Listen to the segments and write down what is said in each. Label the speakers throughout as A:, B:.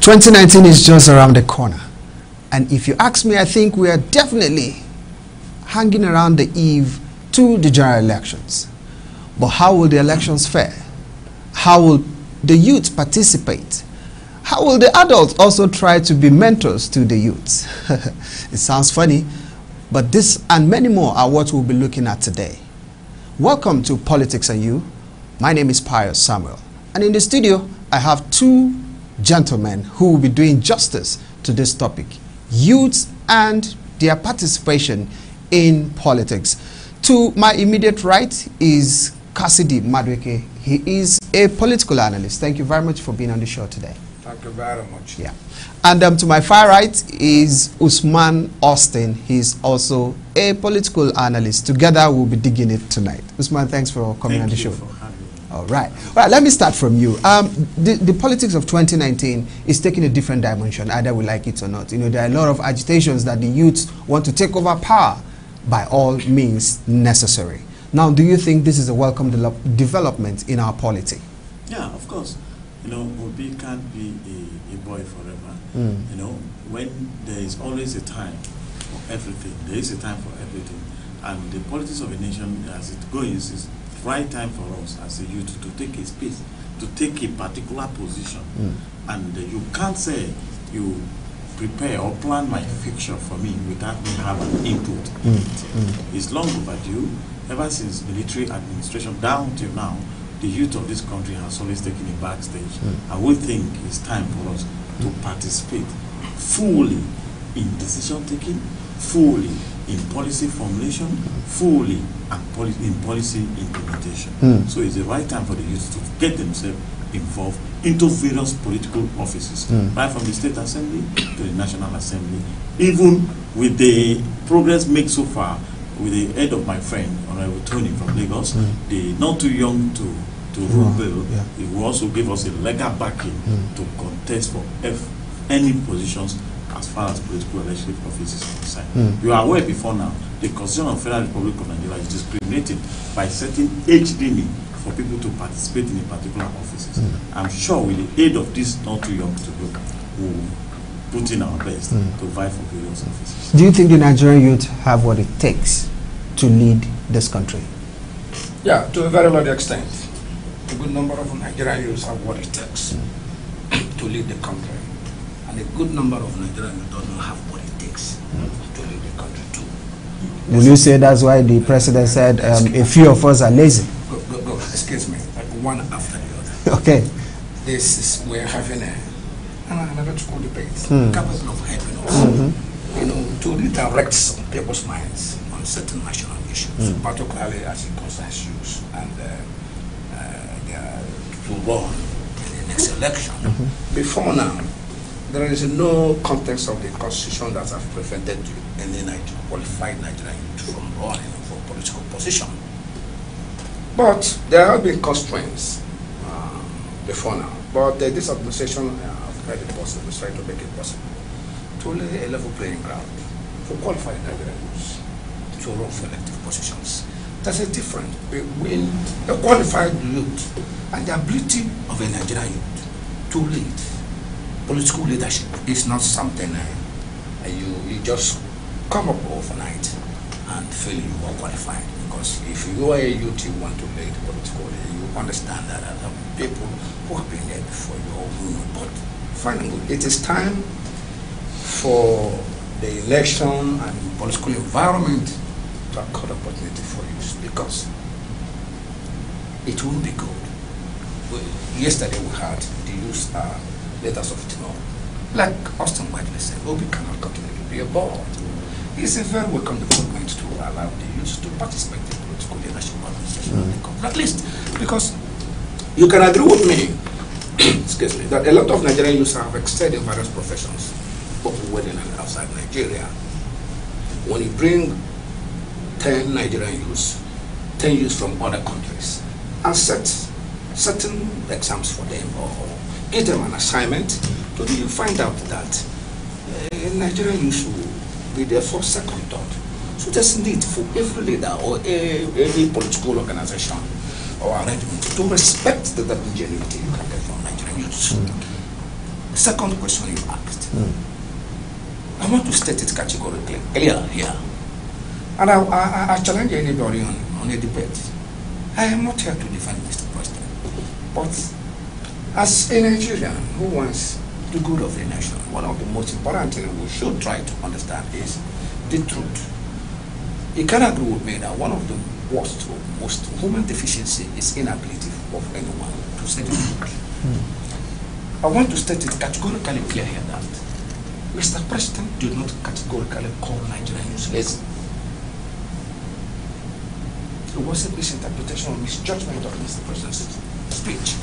A: 2019 is just around the corner. And if you ask me, I think we are definitely hanging around the eve to the general elections. But how will the elections fare? How will the youth participate? How will the adults also try to be mentors to the youths? It sounds funny, but this and many more are what we'll be looking at today. Welcome to Politics and You. My name is Pius Samuel. And in the studio, I have two gentlemen who will be doing justice to this topic. Youths and their participation in politics. To my immediate right is Cassidy Madueke. He is a political analyst. Thank you very much for being on the show today.
B: Thank you very much.
A: Yeah. And to my far right is Usman Austin. He's also a political analyst. Together we'll be digging it tonight. Usman, thanks for coming on the show. All right. Well, let me start from you. The politics of 2019 is taking a different dimension, either we like it or not. You know, there are a lot of agitations that the youths want to take over power by all means necessary. Now, do you think this is a welcome development in our polity?
C: Yeah, of course. You know, Obi can't be a boy forever. You know, when there is always a time for everything, there is a time for everything. And the politics of a nation, as it goes, is right time for us as a youth to take a space, to take a particular position. And you can't say you prepare or plan my future for me without me having an input. It's long overdue. Ever since military administration down till now, the youth of this country has always taken a backstage. I would think it's time for us to participate fully in decision taking, fully in policy formulation, fully in policy implementation. So it's the right time for the youth to get themselves involved into various political offices, right from the State Assembly to the National Assembly. Even with the progress made so far, with the head of my friend, Honorable Tony from Lagos, the not too young to rule bill, it will also give us a legal backing to contest for any positions as far as political legislative office is concerned. You are aware before now, the Constitution of the Federal Republic of Nigeria is discriminating by setting age limit for people to participate in a particular offices. I'm sure with the aid of this not too young to go, we'll put in our best to vie for various offices.
A: Do you think the Nigerian youth have what it takes to lead this country?
B: Yeah, to a very large extent. A good number of Nigerian youths have what it takes to lead the country. And a good number of Nigerian youth don't have what it takes to lead the country too.
A: Will you say that's why the president said a few of us are lazy?
B: Go. Excuse me. Like one after the other.
A: Okay.
B: This is, we're having another school debate capable of helping us, you know, to redirect some people's minds on certain national issues, particularly as it concerns youth and to run in the next election. Before now, there is no context of the constitution that has prevented any qualified Nigerian youth from running for political position. But there have been constraints before now. But this administration of the possible is trying to make it possible to lay a level playing ground for qualified Nigerian youths to run for elective positions. There's a difference between a qualified youth and the ability of a Nigerian youth to lead. Political leadership is not something you just come up overnight and feel you are qualified. Because if you are a youth, you want to lead politically, you understand that other people who have been there before you. But finally, it is time for the election and political environment to accord opportunity for youth, because it won't be good. Yesterday we had the youth leaders of tomorrow. Like Austin widely said, we cannot continue to be a board. It's a very welcome development to allow the youth to participate in political leadership organization of the country. At least, because you can agree with me, excuse me, that a lot of Nigerian youths have excelled in various professions, both within and outside Nigeria. When you bring 10 Nigerian youths, 10 youths from other countries, and set certain exams for them or give them an assignment, you find out that Nigerian youths will be there for second thought. So there's need for every leader or any political organization or arrangement to respect the ingenuity you can get from Nigerian youths. Second question you asked. I want to state it categorically clear here. And I challenge anybody on a debate. I am not here to defend Mr. President. But as a Nigerian who wants the good of the nation, one of the most important things we should try to understand is the truth. You can agree with me that one of the worst or most human deficiency is inability of anyone to say the truth. I want to state it categorically clear here that Mr. President did not categorically call Nigerian useless. It was a misinterpretation or misjudgment of Mr. President's speech.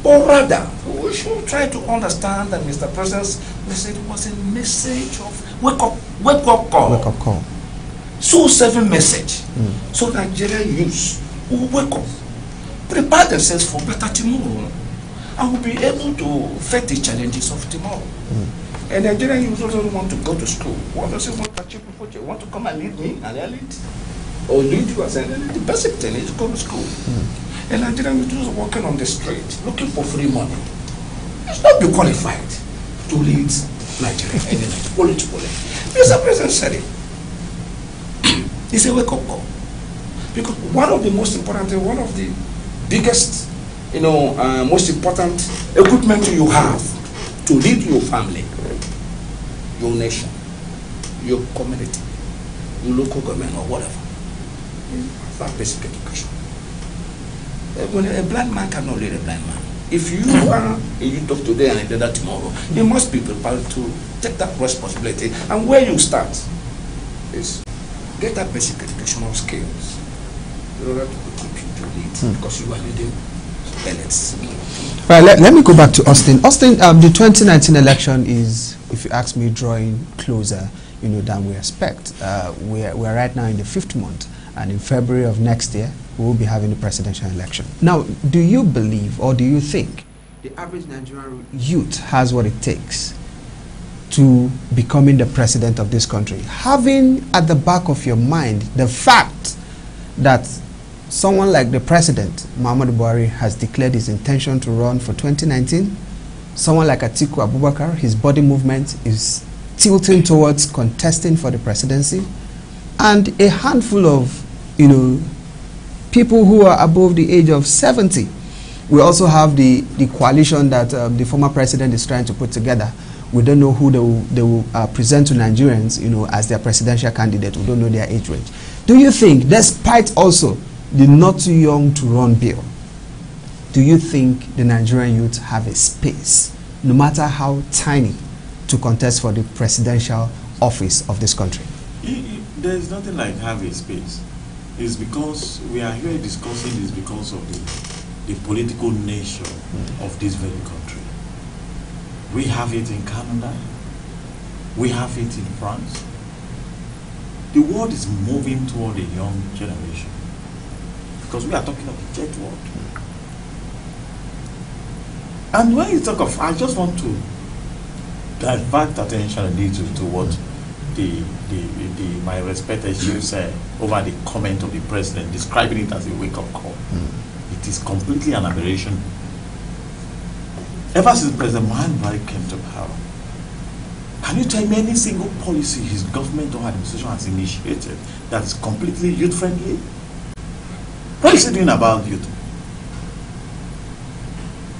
B: But rather, we should try to understand that Mr. President's message was a message of wake up call.
A: Wake up call.
B: Soul-saving message. So Nigerian youths will wake up, prepare themselves for better tomorrow, and will be able to face the challenges of tomorrow. And Nigerian youth also want to go to school. What does want to achieve before you want to come and lead me, an elite? Or lead you as an elite? The basic thing is to go to school. And Nigerian youth is working on the street, looking for free money. It's not be qualified to lead Nigeria any politically. Mr. President said it. It's a wake-up call. Because one of the most important, one of the biggest, most important equipment you have to lead your family, your nation, your community, your local government or whatever, is that basic education. When a blind man cannot lead a blind man. If you are a youth of today and a leader tomorrow, you must be prepared to take that responsibility. And where you start is get that basic educational skills in order to equip you to lead, because you are leading elites.
A: Right, let me go back to Austin. Austin, the 2019 election is, if you ask me, drawing closer, than we expect. We're right now in the 5th month, and in February of next year, we will be having a presidential election. Now, do you believe, or do you think the average Nigerian youth has what it takes to becoming the president of this country, having at the back of your mind the fact that someone like the president, Muhammadu Buhari, has declared his intention to run for 2019. Someone like Atiku Abubakar, his body movement is tilting towards contesting for the presidency. And a handful of, people who are above the age of 70. We also have the coalition that the former president is trying to put together. We don't know who they will present to Nigerians, as their presidential candidate. We don't know their age range. Do you think, despite also the not too young to run bill, do you think the Nigerian youth have a space, no matter how tiny, to contest for the presidential office of this country?
C: There is nothing like have a space. It's because we are here discussing this because of the political nature of this very country. We have it in Canada. We have it in France. The world is moving toward a young generation, because we are talking of the third world. And when you talk of, I just want to divert attention a little to what my respected Chief said over the comment of the president, describing it as a wake-up call. It is completely an aberration. Ever since President Muhammadu Buhari came to power, can you tell me any single policy his government or administration has initiated that is completely youth-friendly? What is he doing about youth?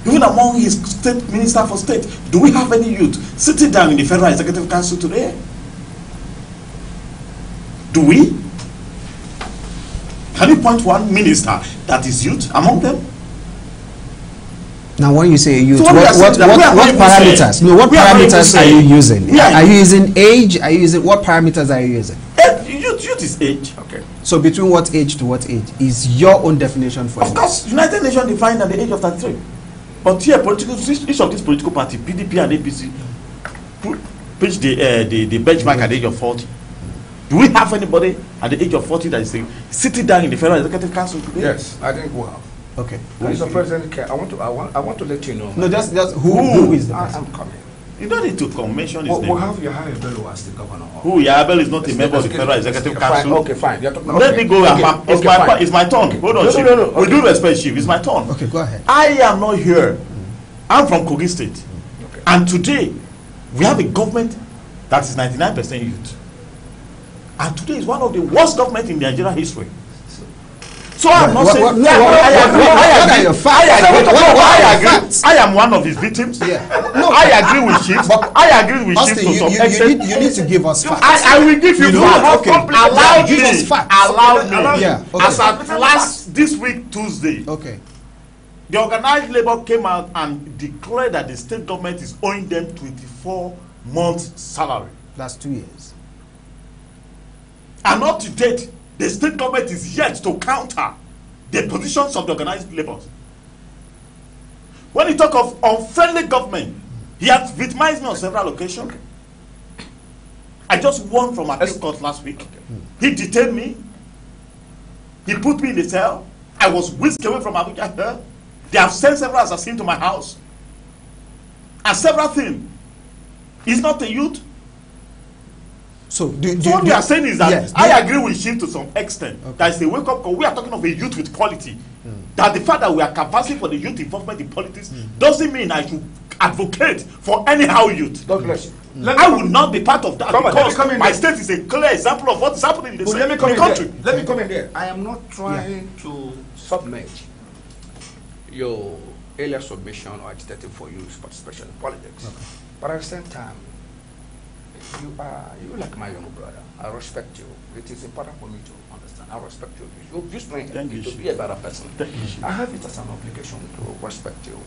C: Even among his state minister for state, do we have any youth sitting down in the Federal Executive Council today? Do we? Can you point one minister that is youth among them?
A: Now, when you say youth,
C: So
A: what parameters? No, what parameters are you using? Are you using age? Are you using what parameters are you using?
C: Youth is age.
B: Okay.
A: So between what age to what age is your own definition for
C: Of
A: youth?
C: course, United Nations defined at the age of 33. But here, each of these political parties, PDP and APC, pitch the benchmark at the age of 40. Do we have anybody at the age of 40 that is sitting down in the Federal Executive Council today?
B: Yes, I think we have.
A: Okay.
B: Mr. President, I want to let you know.
A: No, just who is the person?
B: I'm coming.
C: You don't need to mention his
B: We
C: name.
B: have Yahya Bello as the governor.
C: Who? Yabel is not a member of the Federal Executive Council.
B: Okay, fine. You're talking,
C: Let me go. It's my turn. Hold on, Chief.
B: No.
C: With due respect, Chief, it's my turn.
A: Okay, go ahead.
C: I am not here. I'm from Kogi State.
B: Okay.
C: And today, we have a government that is 99% youth. And today is one of the worst governments in Nigeria history. So I'm not saying I am one of his victims.
A: Yeah. No,
C: I agree with Chiefs. I agree with Chiefs to some extent.
A: You need to give us facts.
C: I will give you facts.
A: Okay.
C: Allow
A: Give us facts.
C: Allow me.
A: Yeah. Okay.
C: As at this week Tuesday,
A: Okay.
C: the organized labor came out and declared that the state government is owing them 24 months salary.
A: That's 2 years.
C: And up to date, the state government is yet to counter the positions of the organized labor. When you talk of unfriendly government, he has victimized me on several occasions. I just won from appeal court last week. He detained me. He put me in the cell. I was whisked away from Abuja here. They have sent several assassins to my house. And several things. He's not a youth.
A: So
C: what we are saying is that yes, I agree with Chief to some extent. Okay. That is a wake-up call. We are talking of a youth with quality. That the fact that we are canvassing for the youth involvement in politics doesn't mean I should advocate for anyhow youth.
B: God bless you.
C: I will not be part of that because my state is a clear example of what is happening in the country.
B: Let me come in there. I am not trying to submerge your earlier submission or agitating for youth participation in politics. Okay. But at the same time, you like my young brother. I respect you. It is important for me to understand. I respect you. You've used me to be a better person. I have it as an obligation to respect you.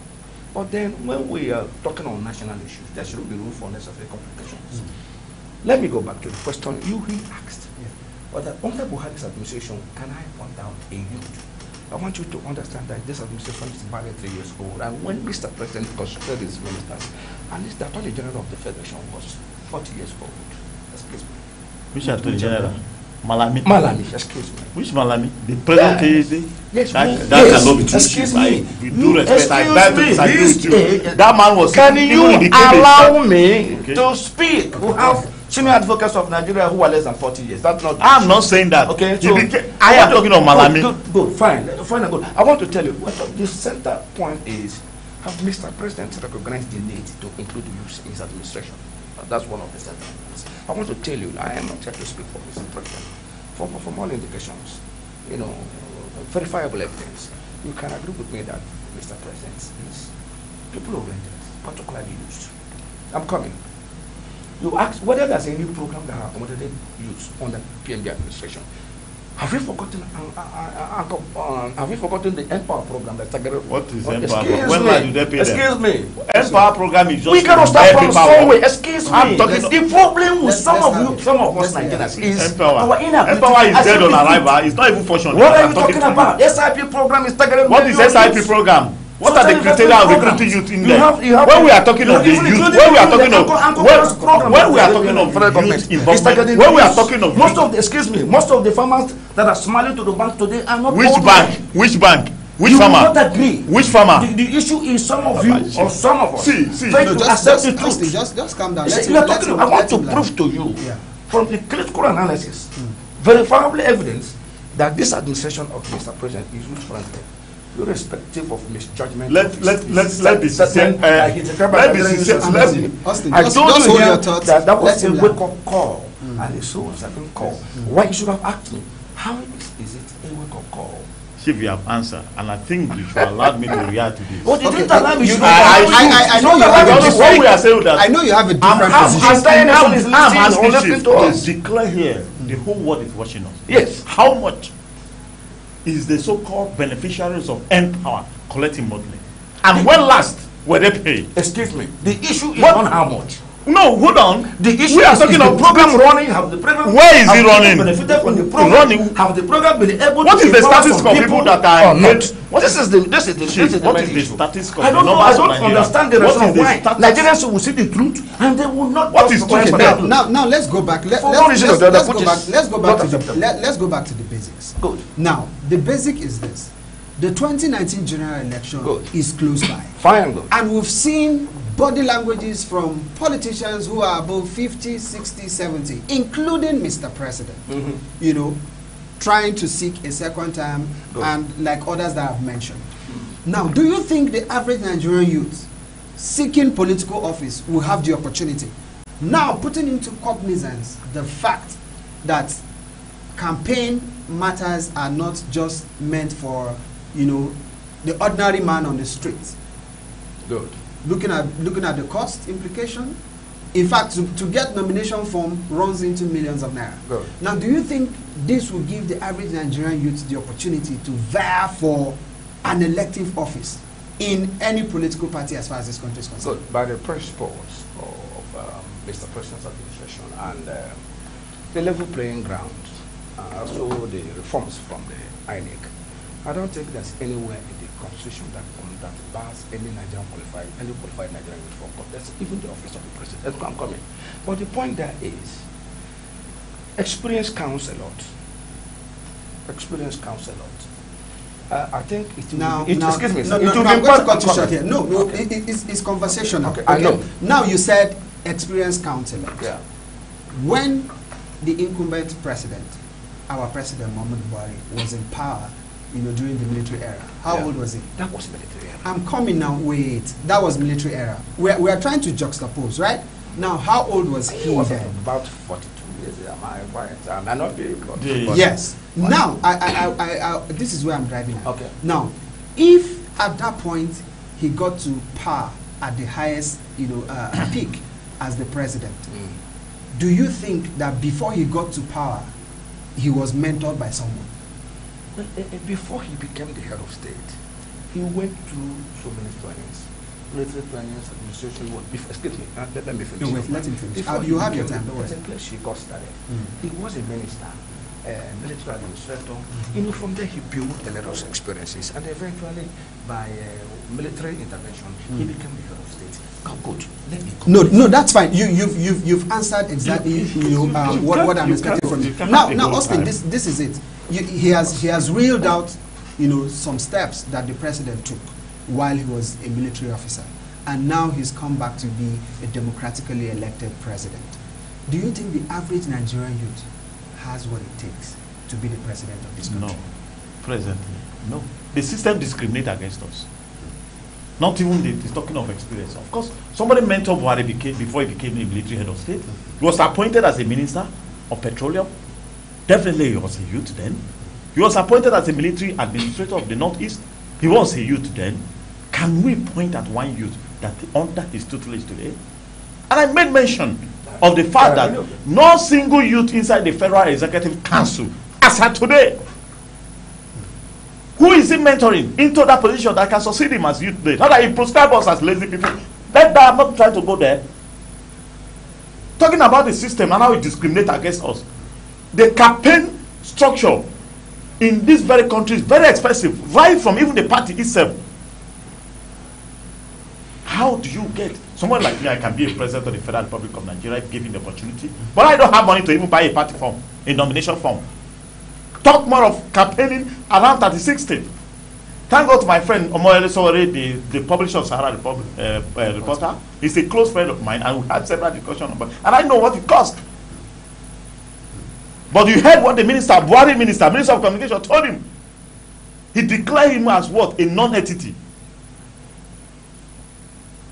B: But then when we are talking on national issues, there should be room for unnecessary complications. Let me go back to the question you asked. Whether under Buhari's administration, can I point out a youth? I want you to understand that this administration is barely 3 years old. And when Mr. President consulted his ministers, at least the Attorney General of the Federation was 40 years old. Excuse me.
C: Which Attorney General? Malami?
B: Malami, excuse me.
C: Which Malami? The present KAC?
B: Yes,
C: that cannot be true.
B: Excuse me.
C: With due respect, I beg to disagree with you. That man was...
B: Can you allow me to speak? We have senior advocates of Nigeria who are less than 40 years. That's not...
C: I'm not saying that.
B: Okay, so...
C: I am talking of Malami.
B: Good, fine and good. I want to tell you, what the center point is, have Mr. President recognized the need to include youth in his administration? That's one of the center points. I want to tell you, I am not here to speak for Mr. President. From all indications, verifiable evidence, you can agree with me that Mr. President is people-oriented, particularly youth. I'm coming. You asked whether there's a new program that accommodated youth under PMB administration. Have we forgotten? Have we forgotten the Empower program that targeted?
C: What is Empower? When do they pay them?
B: Excuse me.
C: Empower program is just.
B: We cannot start from somewhere. Excuse me. The problem with some of us Nigerians is
C: Empower. Empower is dead on arrival. It's not even functional.
B: What are you talking about? SIP program is targeted.
C: What is SIP program? What are the criteria of recruiting youth in there? When we are talking of the youth, when we are talking of youth involvement, when we are talking of
B: most of the, excuse me, most of the farmers that are smiling to the bank today are not.
C: Which bank? Which bank? Which farmer?
B: You will not agree.
C: Which farmer?
B: The issue is some of you or some of us.
A: Just calm down.
B: I want to prove to you from the critical analysis, verifiable evidence that this administration of Mr. President is youth friendly. Irrespective of misjudgment.
C: Let's be sincere.
B: I told you that was a wake-up call, and it's so second call. Why you should have asked me? How is it a wake-up call?
C: Chief, you have answered, and I think you should allow me to react to this.
B: What did you allow me?
A: I know you have a different position.
C: I'm asking Chief to declare here, the whole world is watching us.
B: Yes.
C: How much is the so-called beneficiaries of Empower collecting monthly? And when last were they paid?
B: Excuse me. The issue is not how much.
C: No, hold on.
B: The issue is talking of program running. Have the program?
C: Where is it running?
B: Benefited from the program.
C: Running.
B: Have the program been able?
C: What
B: to
C: is the status of people that are
B: not? This is the
C: status of
B: I don't know. I don't understand the reason why Nigerians will see the truth and they will not.
C: What is truth?
A: Now let's go back. Let's go back to the basics.
B: Good.
A: Now the basic is this: the 2019 general election is close by.
B: Fine.
A: And we've seen body languages from politicians who are above 50, 60, 70, including Mr. President, trying to seek a second term, and like others that I've mentioned. Now, do you think the average Nigerian youth seeking political office will have the opportunity. Now, putting into cognizance the fact that campaign matters are not just meant for, you know, the ordinary man on the street.
B: Good.
A: Looking at the cost implication, in fact, to get nomination form runs into millions of naira.
B: Good.
A: Now, do you think this will give the average Nigerian youth the opportunity to vie for an elective office in any political party as far as this country is concerned?
B: Good. By the principles of Mr. President's administration and the level playing ground, also the reforms from the INEC, I don't think there's anywhere in the constitution that bars any qualified Nigerian youth from contest, even the office of the president. That's where I'm coming. But the point there is, experience counts a lot. Experience counts a lot. I think it will
A: Now,
B: be, excuse me,
A: I'm
B: it will
A: going
B: be
A: to cut you short here. No,
B: Okay.
A: it's conversational.
B: Okay, I know.
A: Now you said experience counts a lot.
B: Yeah.
A: When the incumbent president, our president Muhammadu Buhari, was in power, you know, during the military era, how old was he?
B: That was military era.
A: I'm coming now. Wait, that was military era. We are trying to juxtapose, right? Now, how old was he
B: was
A: then?
B: about 42 years. Am I right? I may not be. But
A: Yes. Now, I this is where I'm driving at.
B: Okay.
A: Now, if at that point he got to power at the highest, you know, peak as the president, do you think that before he got to power, he was mentored by someone?
B: Well, before he became the head of state, he went through so many trainings. Military trainings, administration. Excuse me, let me finish.
A: No, wait, let him finish.
B: Before
A: You
B: he
A: have your
B: became
A: time, don't worry.
B: the place he got started. He was a minister, military administrator. You know, from there he built a lot of experiences, and eventually, by military intervention, he became the head of state. Oh, good. Let me go.
A: No, that's fine. You've answered exactly what I'm expecting from you. Now, Austin, this is it. He has reeled out, you know, some steps that the president took while he was a military officer, and now he's come back to be a democratically elected president. Do you think the average Nigerian youth has what it takes to be the president of this country?
C: No, presently, no. The system discriminates against us. Not even the talking of experience. Of course, somebody mentored Buhari before he became a military head of state. He was appointed as a minister of petroleum. Definitely he was a youth then. He was appointed as a military administrator of the Northeast. He was a youth then. Can we point at one youth that under his tutelage today? And I made mention of the fact that no single youth inside the Federal Executive Council, as of today, who is he mentoring into that position that can succeed him as youth today? Not that he proscribes us as lazy people. I'm not trying to go there. Talking about the system and how it discriminates against us. The campaign structure in this very country is very expensive, right from even the party itself. How do you get someone like me? I can be a president of the Federal Republic of Nigeria if given the opportunity, but I don't have money to even buy a party form, a nomination form. Talk more of campaigning around 36th. Thank God to my friend Omoyele Sowore, the publisher of Sahara Reporter. He's a close friend of mine, and we had several discussions about it. And I know what it cost. But you heard what the Buhari minister of communication told him. He declared him as what? A non-entity.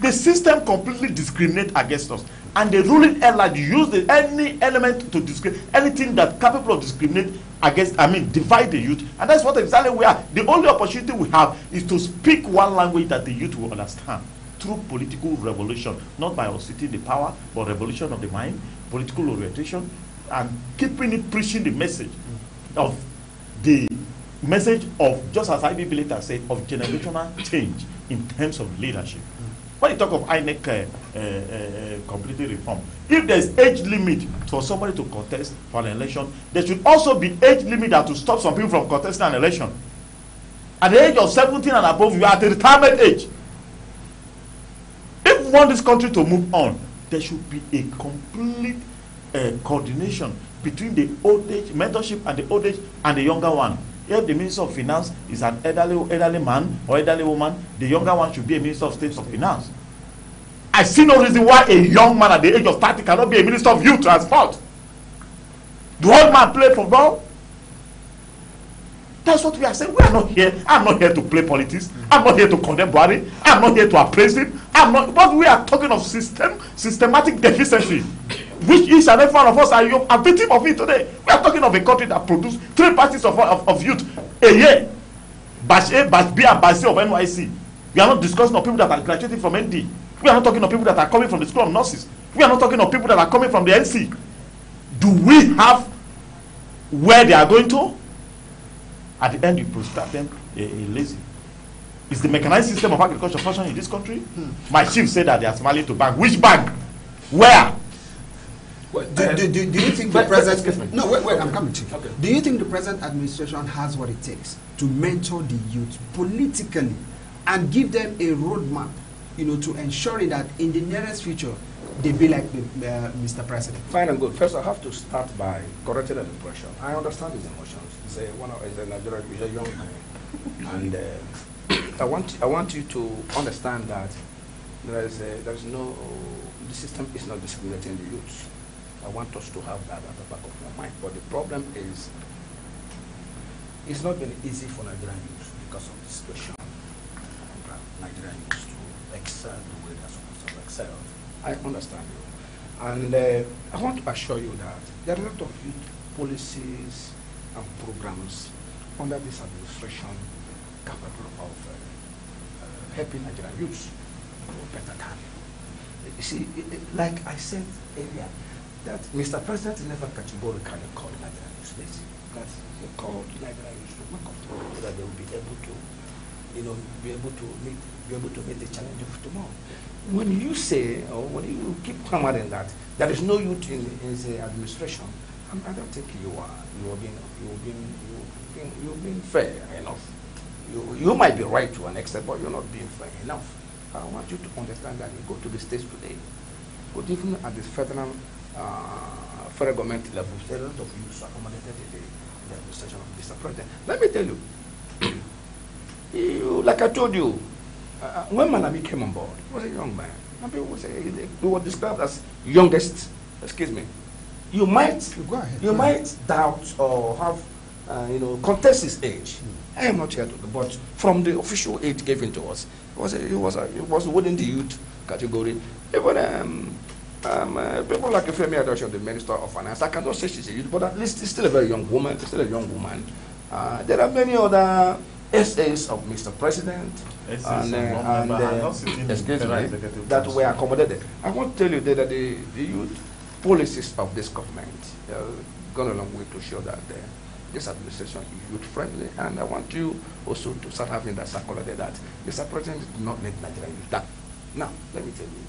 C: The system completely discriminates against us. And the ruling elite use any element to discriminate, anything that capable of discriminate against, divide the youth. And that's what exactly we are. The only opportunity we have is to speak one language that the youth will understand through political revolution, not by us sitting the power, but revolution of the mind, political orientation, and keeping it preaching the message of just as I.B. Billeta said, of generational change in terms of leadership. When you talk of INEC completely reform, if there's age limit for somebody to contest for an election, there should also be age limit that to stop some people from contesting an election. At the age of 17 and above, you are at the retirement age. If we want this country to move on, there should be a complete coordination between the old age mentorship and the old age and the younger one. If the Minister of Finance is an elderly man or elderly woman, the younger one should be a Minister of State of Finance. I see no reason why a young man at the age of 30 cannot be a Minister of Youth Transport. Do old man play football? That's what we are saying. We are not here. I'm not here to play politics. I'm not here to condemn Buhari. I'm not here to appraise him. But we are talking of systematic deficiency, which each and every one of us are victim of it today. We are talking of a country that produced 3 parties of youth a year. Batch A, Batch B, and Batch C of NYC. We are not discussing of people that are graduating from ND. We are not talking of people that are coming from the School of Nurses. We are not talking of people that are coming from the NC. Do we have where they are going to? At the end, you prescribe them a lazy. Is the mechanized system of agriculture functioning in this country? My chief said that they are smiling to bank. Which bank? Where?
A: Well, do you think the present... No, wait, I'm coming to you. Okay. Do you think the present administration has what it takes to mentor the youth politically and give them a roadmap, to ensuring that in the nearest future, they be like Mr. President?
B: Fine and good. First, I have to start by correcting an impression. I understand his emotions. He's a Nigerian, he's a young man. And I want you to understand that the system is not discriminating the youth. I want us to have that at the back of our mind. But the problem is, it's not been easy for Nigerian youth because of the situation. Nigerian youth to excel the way they're supposed to excel. I understand you. And I want to assure you that there are a lot of youth policies and programs under this administration capable of helping Nigerian youth to a better time. You see, like I said earlier, that Mr. President never categorically called Nigerian youth lazy. That he called Nigerian youth to work up so that they will be able to, be able to meet the challenge of tomorrow. When you say, or when you keep hammering that there is no youth in the administration, I don't think you're being fair enough. You might be right to an extent, but you're not being fair enough. I want you to understand that you go to the states today, but even at the federal government level, there are a lot of youths accommodated in the administration of Mr. President. Let me tell you, like I told you, when Malami came on board, he was a young man. And people would say he was described as youngest. Excuse me. You might doubt or have contest his age. I am not here to, but from the official age given to us, he was within the youth category. Even people like Femi Adotion, the Minister of Finance, I cannot say she's a youth, but at least she's still a very young woman. There are many other essays of Mr. President that were accommodated. I want to tell you that the youth policies of this government gone a long way to show that this administration is youth friendly, and I want you also to start having that circular that Mr. President did not let Nigerian youth down. Now, let me tell you,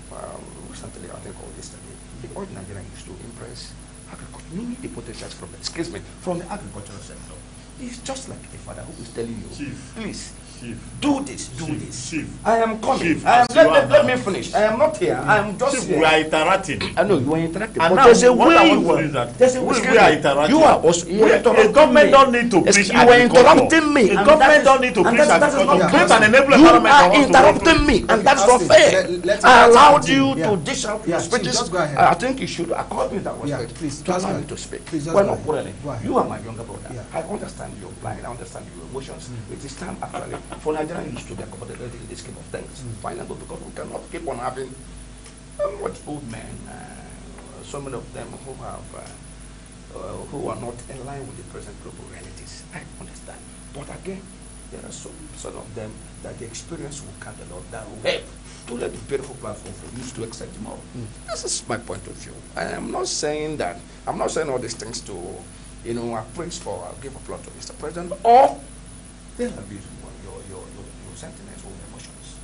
B: recently, I think all yesterday, the old Nigerian used to impress agriculture, mainly the potentials from the agricultural sector. It's just like a father who is telling you, Chief, please, Chief, do this. Chief, I am coming.
C: Chief,
B: let me finish. I am not here. I am just
C: Chief,
B: here.
C: We are interacting.
B: I know you are interacting.
C: And
B: but
C: now,
B: there's a
C: what
B: way
C: I want to do is that
B: there's a way
C: we are interacting.
B: You are also
C: the government don't need to preach
B: you are interrupting me.
C: The government don't need to preach agriculture. Create an enabling
B: You
C: environment.
B: are interrupting me, and that's not fair. I allowed you to dish out your speeches. I think you should accord me that respect. Please, to allow me to speak. Well, not quarreling. You are my younger brother. I understand your plight. I understand your emotions. It is time actually for Nigerian youth to be accommodated in this scheme of things. Finally, because we cannot keep on having what old men, so many of them who are not in line with the present global realities. I understand. But again, there are some of them that the experience will count a lot, that will help to let the beautiful platform for youth to excel tomorrow. This is my point of view. I am not saying that, I'm not saying all these things to, appraise or give applause to Mr. President, or there are your sentiments or emotions.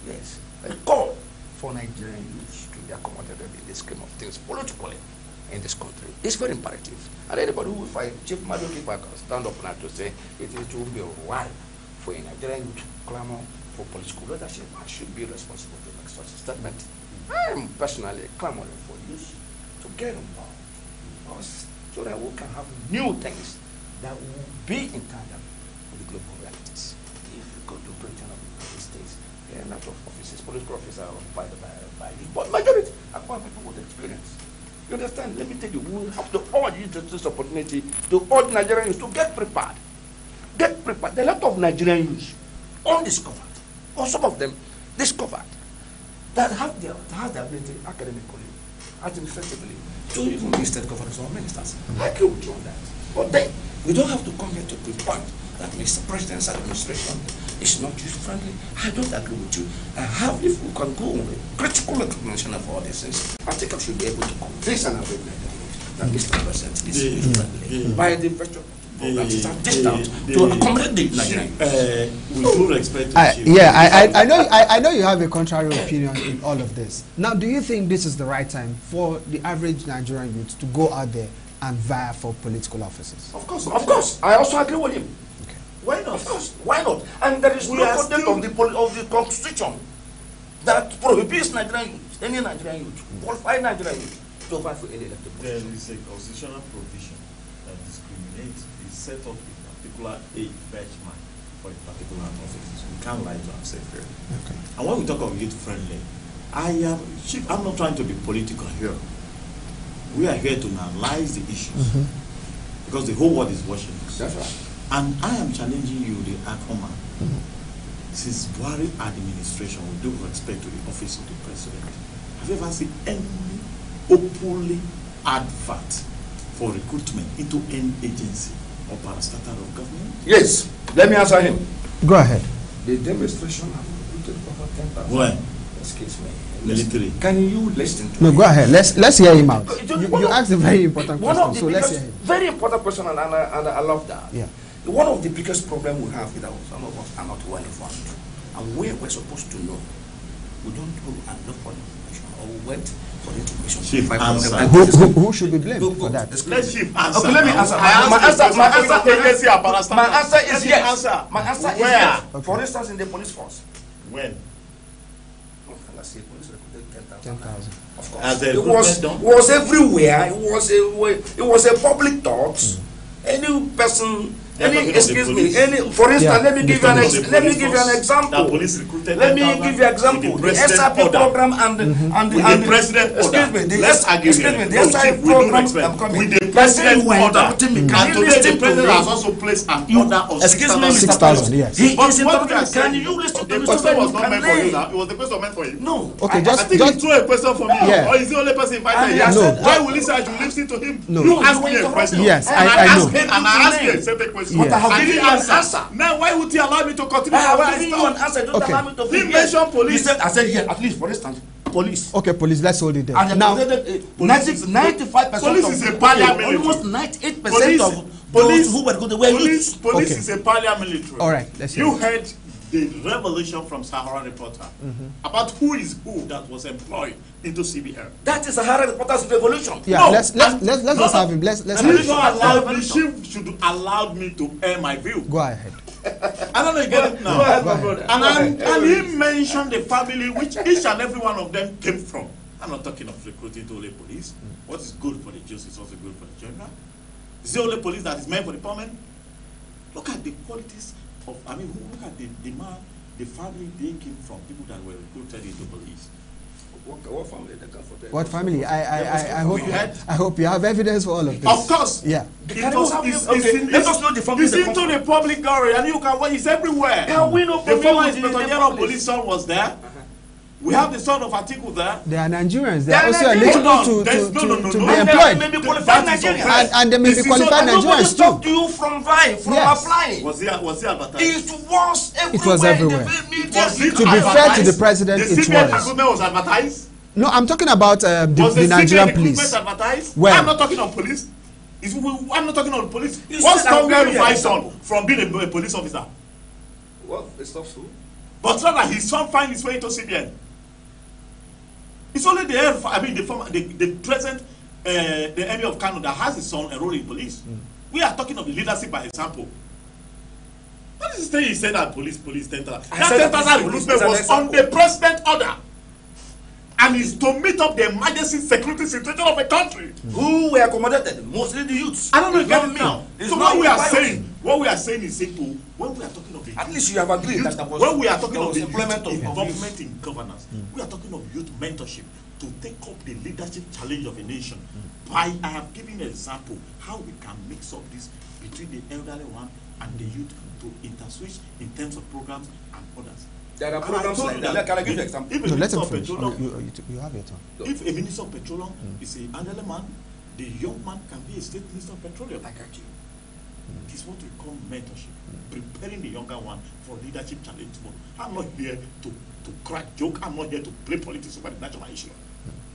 B: Yes, a call for Nigerian youth to be accommodated in this scheme of things politically in this country. It's very imperative. And anybody who will fight Chief Maduki, if I can stand up now to say it will be right for a Nigerian youth to clamor for political leadership, I should be responsible to make such a statement. I am personally clamoring for youth to get involved, so that we can have new things that will be in tandem with the global realities. If you go to Britain or the United States, there are a lot of offices, political offices are occupied by youth, but majority are quite people with experience. You understand? Let me tell you, we have to urge you to this opportunity to urge Nigerians to get prepared. get prepared. There are a lot of Nigerian youths, undiscovered, or some of them discovered, that have the ability academically, administratively, to even be state governors or ministers. I agree with you on that. But then, we don't have to come here to pinpoint that Mr. President's administration is not youth-friendly. I don't agree with you. If we can go with critical explanation of all these things, I think I should be able to convince an average Nigerian that Mr. President is youth-friendly by the virtue to accommodate the Nigerian.
C: With full respect to
A: I know you have a contrary opinion in all of this. Now, do you think this is the right time for the average Nigerian youth to go out there and vie for political offices?
B: Of course. I also agree with him.
A: Okay.
B: Why not? Of course. Why not? And there is no content of the Constitution that prohibits Nigerian youth, any Nigerian youth, qualified Nigerian youth, to vie for any elected
C: There is a constitutional provision that discriminates. Set up a particular age benchmark for a particular office. We can't lie to ourselves here.
A: Okay.
C: And when we talk of youth friendly, I'm not trying to be political here. We are here to analyze the issues because the whole world is watching us.
B: That's right.
C: And I am challenging you, the Akoma, since Buhari administration, with due respect to the office of the president, have you ever seen any openly advert for recruitment into any agency or parastatal of government?
B: Yes. Let me answer him.
A: Go ahead.
B: The demonstration have recruited over 10,000.
C: When?
B: Excuse me.
C: Military.
B: Can you listen to
A: No,
B: me?
A: go ahead. Let's hear him out. You asked a very important question, so let's hear him.
B: Very important question, and I love that.
A: Yeah.
B: One of the biggest problems we have is that some of us are not well informed, and we're supposed to know. We don't go and look for information, or we went for information.
C: Chief, answer.
A: Who should be blamed for that?
C: Let Chief answer.
B: Okay, let me answer. My answer is yes. My answer is yes.
A: Okay.
B: For instance, in the police force.
C: When?
B: Let's say police recruited
A: 10,000.
B: Of course.
C: As a
B: It was everywhere. It was a public thought. Any person. For instance, let me give you an example. Let me give you an example. The SRP program and the
C: president order. Let's argue.
B: The SRP program.
C: With the president order. And today the president has also placed an order of
A: 6,000. Yes.
B: Can you listen to
C: the
B: me?
C: question was not meant for you now. It was the question meant for you.
B: No.
A: Okay,
C: I think he threw a question for me.
A: Yeah.
C: Or is the only person invited here?
A: No.
C: Why will he say I should listen to him?
A: No.
C: You asked me a question.
A: Yes,
C: and
A: I know.
C: I asked you a certain question.
A: Yes.
C: And he answered. Now why would he allow me to continue?
B: I have given you an answer. Don't
A: Okay.
B: allow me to
C: He mentioned police.
B: I said yes. At least, for instance, police.
A: Okay, police, let's hold it there.
B: And
A: Now,
B: 95%
C: police is a paramilitary.
B: almost 98% of those who were good were youth.
C: Police
A: Okay.
C: is a paramilitary.
A: all right, let's hear
C: You
A: it.
C: heard the revelation from Sahara Reporter about who is who that was employed into CBR.
B: That is Sahara Reporters Revolution.
A: Yeah,
C: No,
A: let's just have him. Let's
C: And
A: have
C: he
A: him.
C: should allow me to air my view.
A: Go ahead.
C: I don't know if you get it now.
B: Go ahead, my brother.
C: And he mentioned the family which each and every one of them came from. I'm not talking of recruiting to only police. What is good for the Jews is also good for the general. Is the only police that is meant for the poor men? Look at the qualities of, look at the man, the family they came from, people that were recruited into police.
B: What family they come from?
A: What family? I hope you have evidence for all of this.
C: Of course.
A: Yeah.
B: Let us know the family.
C: It's into the public gallery, and you can. It's everywhere.
B: Can we know
C: the
B: from
C: former
B: you the
C: Inspector General of
B: police?
C: Police son was there. We have the son of Atiku there.
A: They are Nigerians. They
B: They
A: are
B: are
A: also
B: Nigerians.
A: eligible to be employed.
B: Maybe qualified Nigerians.
A: And they may be qualified
B: Nobody
A: Nigerians
B: stopped
A: too.
B: you from vying, from
A: Yes.
B: applying.
C: Was he advertised?
B: It was everywhere.
C: Was
B: The
C: it
A: To be fair to the
C: advertised?
A: president,
C: The
A: it
C: CBN
A: was.
C: recruitment was advertised.
A: No, I'm talking about
C: Was
A: the Nigerian
C: CBN
A: police.
C: recruitment advertised?
A: Where?
C: I'm not talking on police. I'm not talking on police.
B: You
C: What's
B: said I'm
C: Tonga
B: giving you
C: Rufai
B: an
C: son
B: example.
C: from being a police officer?
B: Well, it's not so.
C: But rather his son find his way into CBN. It's only the present the emir of Kano that has his son enrolled in police. We are talking of the leadership by example. What is the thing he said that police 10,000? That 10,000 recruitment was on the president order. And is to meet up the emergency security situation of a country.
B: Who were accommodated? Mostly the youths.
C: I don't know if
B: It's
C: you
B: not
C: get it
B: me.
C: now.
B: It's
C: So
B: not
C: what we are saying is simple. When we are talking of the
B: At least you have agreed that was
C: when we are talking
B: there
C: of
B: was
C: the
B: implement of
C: involvement in governance, we are talking of youth mentorship to take up the leadership challenge of a nation. I have given an example how we can mix up this between the elderly one and the youth to interswitch in terms of programs and others.
B: There are programs like that. Can I give you an example?
A: No, let him finish. You have your turn.
C: If a minister of petroleum is an elderly man, the young man can be a state minister of petroleum.
B: I got you.
C: It is what we call mentorship, preparing the younger one for leadership challenge. I'm not here to crack joke. I'm not here to play politics over the national issue.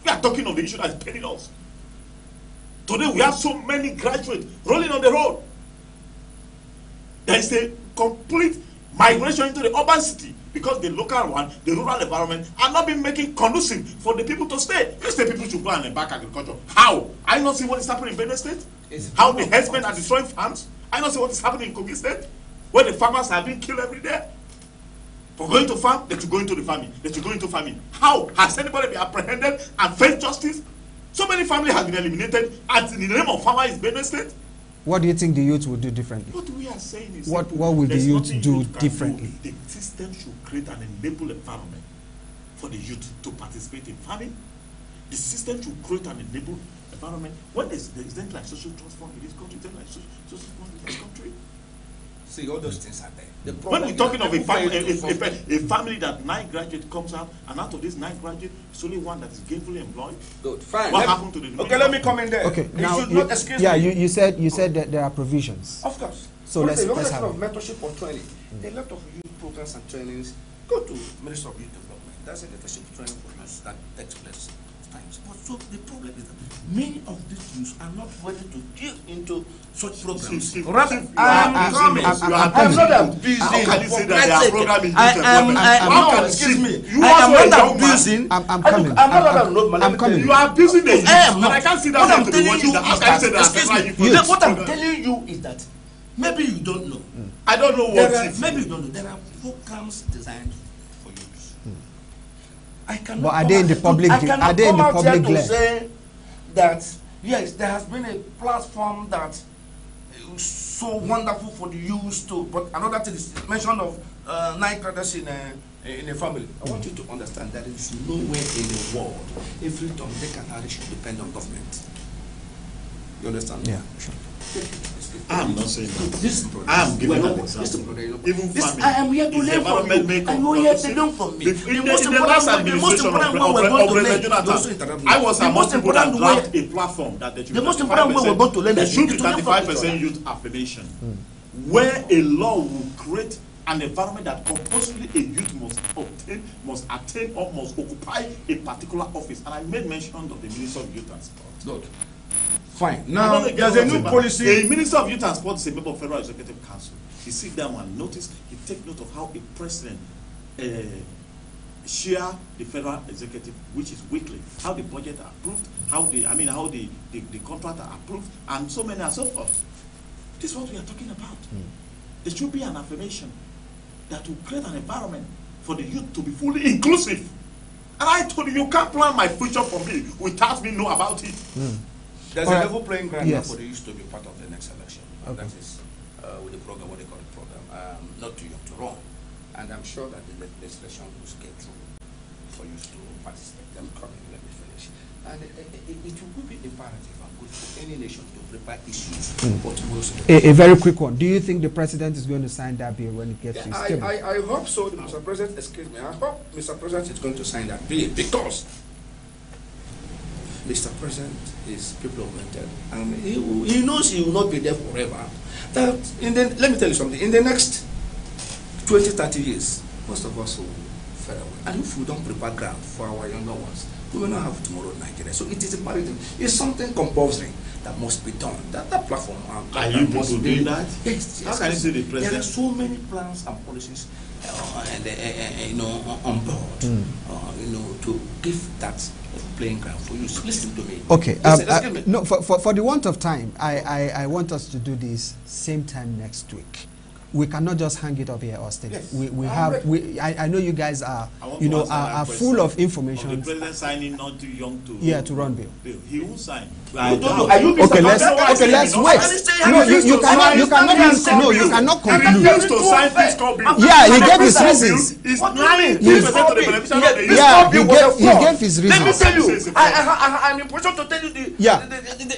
C: We are talking of the issue that is paining us. Today we have so many graduates rolling on the road. There is a complete migration into the urban city because the local one, the rural environment, are not being making conducive for the people to stay. You say people should go and back agriculture. How? I not see what is happening in Benue State. How the herdsmen are destroying farms. I not see what is happening in Kogi State, where the farmers are being killed every day. For going to farm, they should go into the farming. They should go into farming. How? Has anybody been apprehended and faced justice? So many families have been eliminated, and in the name of farmer is Benue State.
A: What do you think the youth will do differently?
C: What we are saying is
A: what will the youth do differently?
C: The system should create an enable environment for the youth to participate in farming. The system should create an enable environment. When there isn't like social trust fund in this country, there like social fund in this country.
B: See, all those things are there.
C: When we're talking of a family that 9 graduates comes out, and out of this 9 graduates, it's only one that is gainfully employed.
B: Good, fine.
C: What happened to the
B: okay, let me come in there.
A: Okay,
B: you
A: now
B: should not excuse
A: yeah,
B: me.
A: you said that there are provisions.
B: Of course.
A: So let's have
B: of mentorship or training. There are a lot of youth programs and trainings. Go to Ministry of Youth Development. That's a leadership training for youth that takes place times. But so the problem is that many of these youths are not ready to get into such programs. I'm not abusing.
C: How can you say that they are programming
B: youth excuse me. I'm not abusing.
A: I'm coming.
B: I'm coming.
C: You are abusing the youth. I can't see that.
B: What I'm telling you,
C: how can you say that?
B: What I'm telling you is that maybe you don't know.
C: I don't know what.
B: Maybe you don't know. There are programs designed for youth. I cannot.
A: But are they in the public? Are they in the public
B: to say that yes, there has been a platform that is so wonderful for the youth to. But another thing is mention of 9 credits in a family. I want you to understand that there is nowhere in the world every Tom, Dick, and Harry should depend on government. You understand?
A: Yeah, sure.
C: I'm not saying that.
B: This
C: I'm giving an example. Even
B: this, I am here to learn from you. And you are here to learn from me.
C: In the last administration of President I was among people that draft a platform that the most important way we're going to learn there should be 35% youth affirmation, where a law will create an environment that compulsorily a youth must attain or must occupy a particular office. And I made mention of the Minister of Youth and Sport.
B: Good. Fine. Now, there's a new policy.
C: A Minister of Youth and Sport is a member of Federal Executive Council. He sit down and notice, he take note of how a president share the Federal Executive, which is weekly, how the budget are approved, how the contract are approved, and so many and so forth. This is what we are talking about. There should be an affirmation that will create an environment for the youth to be fully inclusive. And I told you can't plan my future for me without me know about it.
B: There's a level playing ground for the youth to be part of the next election.
A: Okay.
B: That is with the program, what they call the program, not too young to run. And I'm sure that the legislation will get through for youth to participate. I'm coming, let me finish. And it will be imperative and good for any nation to prepare issues for tomorrow's election.
A: A very quick one. Do you think the president is going to sign that bill when it gets to his table?
B: I hope so, Mr. President. Excuse me. I hope Mr. President is going to sign that bill because Mr. President is people-oriented, and he knows he will not be there forever. That let me tell you something. In the next 20, 30 years, most of us will fade away. And if we don't prepare ground for our younger ones, we will not have tomorrow in Nigeria. So it is imperative. It's something compulsory that must be done. That platform.
C: Are you people doing that?
B: Yes.
C: How can you say the president?
B: There are so many plans and policies, on board, to give that playing ground for you. Listen to me.
A: Okay. No, for the want of time, I want us to do this same time next week. we cannot just hang it up here, Austin.
B: Yes.
A: I know you guys are,
C: you know,
A: are full of information.
C: Of the president signing not too young to
A: run bill.
C: He will sign.
A: Okay, let's wait. No, you cannot conclude. Yeah, he gave his reasons. He gave his reasons.
B: Let me tell you, I'm in position to tell you the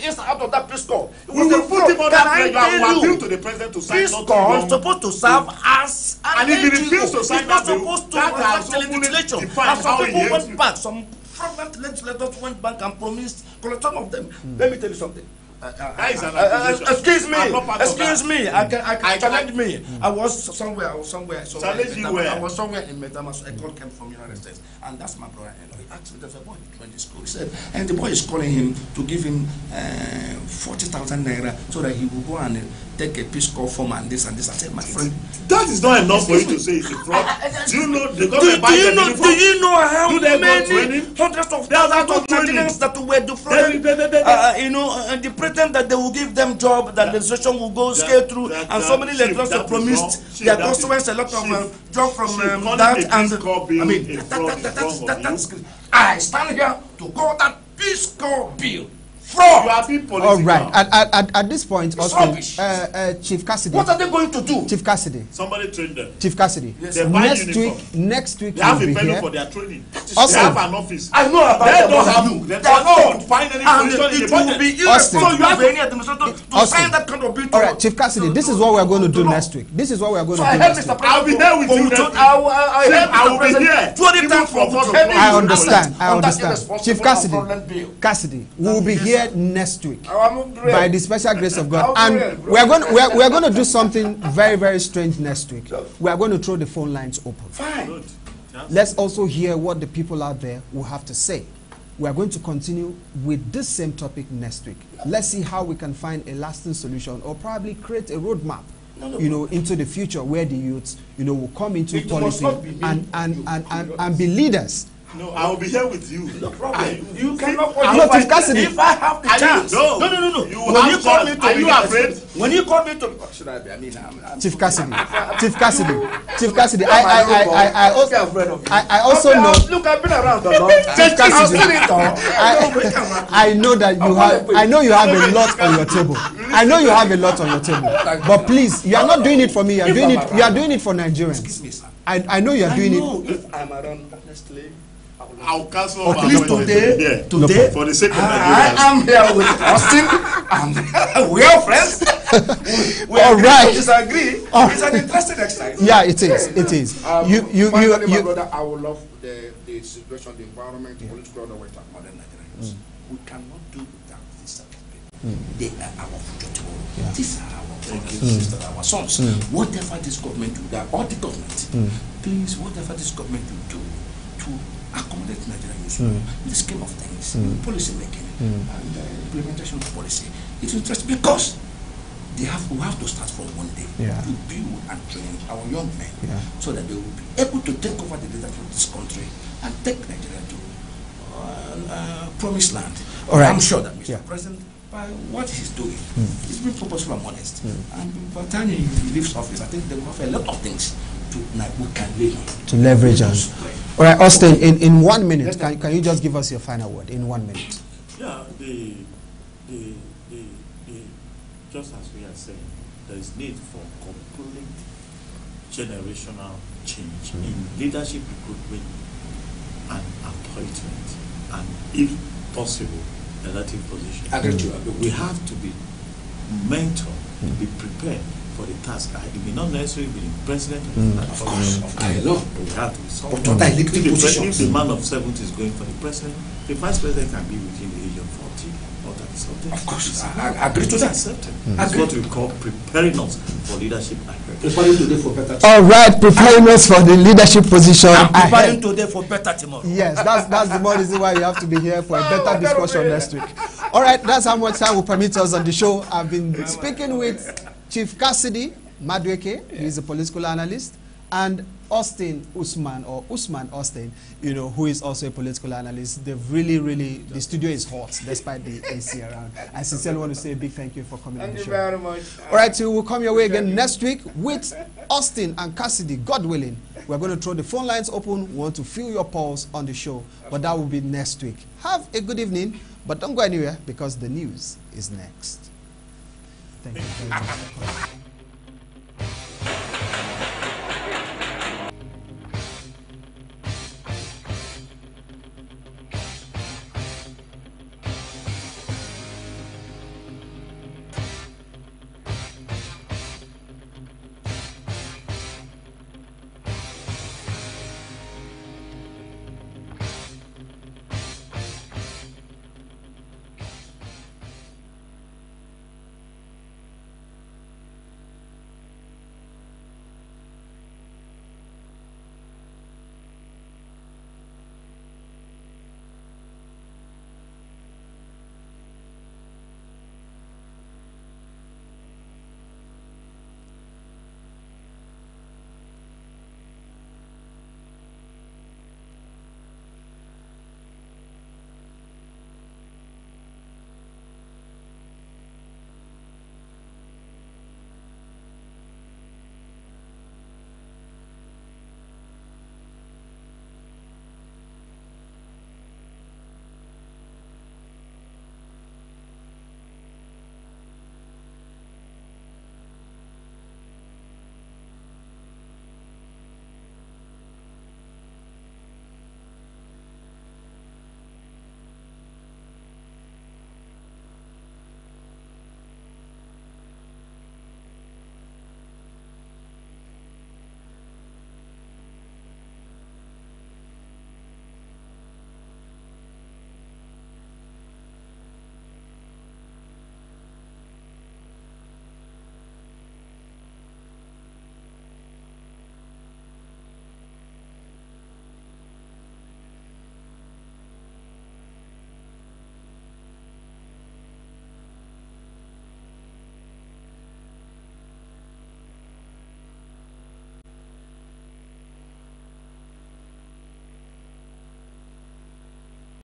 B: inside out of that peace corps.
C: We will put him on that pressure and appeal to the president to sign.
B: Peace corps is supposed to serve as an
C: and if he refused to sign that bill,
B: supposed to
C: that has
B: legislation.
C: defined how he
B: went back. Some prominent legislators went back and promised. Some of them. Let me tell you something. Excuse me. I challenge me. I was somewhere. I was somewhere in Metamas. A call came from the United States, and that's my brother. He asked me, "There's a boy went to school." He said, and the boy is calling him to give him 40,000 naira so that he will go and take a peace corps form and this and this. I said, my friend,
C: that is not enough for you to say it's a fraud. Do you know the government buy the uniform?
B: Do you know how many hundreds of thousands of Nigerians that were defrauded? And the pretend that they will give them job, that legislation will go scale through, and so many legislators promised their constituents a lot of job from that. And I mean, that's I stand here to call that peace corps bill fraud.
A: All right. At this point, Austin, Chief Cassidy.
B: What are they going to do?
A: Chief Cassidy.
C: Somebody train them.
A: Chief Cassidy.
C: Yes.
A: Next week
C: they have
A: will
C: a
A: be
C: venue
A: here.
C: for their training.
A: Austin.
C: They have an office.
B: I know about
C: they
B: them.
C: Don't have you. They don't find any position in the budget.
B: Be Austin. So you have any administrator to sign that kind of bill.
A: All right, Chief Cassidy. This is what we are going to do next week. This is what we are going to do next week.
C: I'll be there with you. I will be here.
B: 20 times for
A: I understand. Chief Cassidy, we will be here next week by the special grace of God, and we are going to do something very, very strange next week. We are going to throw the phone lines open.
B: Fine.
A: Let's also hear what the people out there will have to say. We are going to continue with this same topic next week. Let's see how we can find a lasting solution, or probably create a roadmap, into the future where the youths, will come into policy and be leaders.
C: No, I will be here with you.
B: No problem. You cannot.
A: Chief Cassidy.
B: If I have the chance. No. When you call me to,
C: are you afraid?
B: When you call me to, what should I be? I mean,
A: Chief Cassidy. I also know.
B: Look, I've been around a lot.
A: Chief Cassidy. I know that you have. I know you have a lot on your table. But please, you are not doing it for me. You are doing it. You are doing it for Nigerians.
B: Excuse me, sir.
A: I know you are doing it.
B: If I'm around, honestly,
C: I'll cancel.
B: At least today,
C: for the sake of
B: I am here with Austin. We are friends. We
A: all right.
B: Disagree. It's an interesting exercise.
A: Yeah, it is.
B: My brother, I would love the situation, the environment, the political order with modern Nigerians. We cannot do without this sort of people. They are our future tomorrow. These are our brothers and sisters, our sons. Whatever this government do, or the government, please, whatever this government will do to accommodate Nigerian youth in the scheme of things, policy making and implementation of policy, it's interesting because we have to start from one day to build and train our young men so that they will be able to take over the leadership of this country and take Nigeria to promised land.
A: All right.
B: I'm sure that Mr. President, by what he's doing, he's been purposeful and honest. And by the time he leaves office, I think they will have a lot of things to
A: leverage on. All right, Austin, in 1 minute, can you just give us your final word in 1 minute?
C: Yeah, just as we are saying, there is need for complete generational change in leadership recruitment and appointment, and if possible, elective position. We have to be mentored, be prepared for the task. It may not necessarily be the president
B: of course, I know.
C: We have to be someone. If the man of 70 is going for the president, the vice president can be within the age of 40 or 30 something.
B: Of course, I agree to that.
C: That's what we call preparing us for leadership.
B: Preparing today for better tomorrow.
A: All right, preparing us for the leadership position.
B: Preparing today for better tomorrow.
A: Yes, that's the more reason why you have to be here for a better discussion next week. All right, that's how much time will permit us on the show. I've been speaking with Chief Cassidy Madueke. He's a political analyst, and Austin Usman, or Usman Austin, you know, who is also a political analyst. They've really, the studio is hot despite the AC around. I sincerely want to say a big thank you for coming on the show.
B: Thank you very much.
A: All right, so we'll come your way again next week with Austin and Cassidy, God willing. We're going to throw the phone lines open. We want to feel your pulse on the show, but that will be next week. Have a good evening, but don't go anywhere because the news is next. Thank you very much.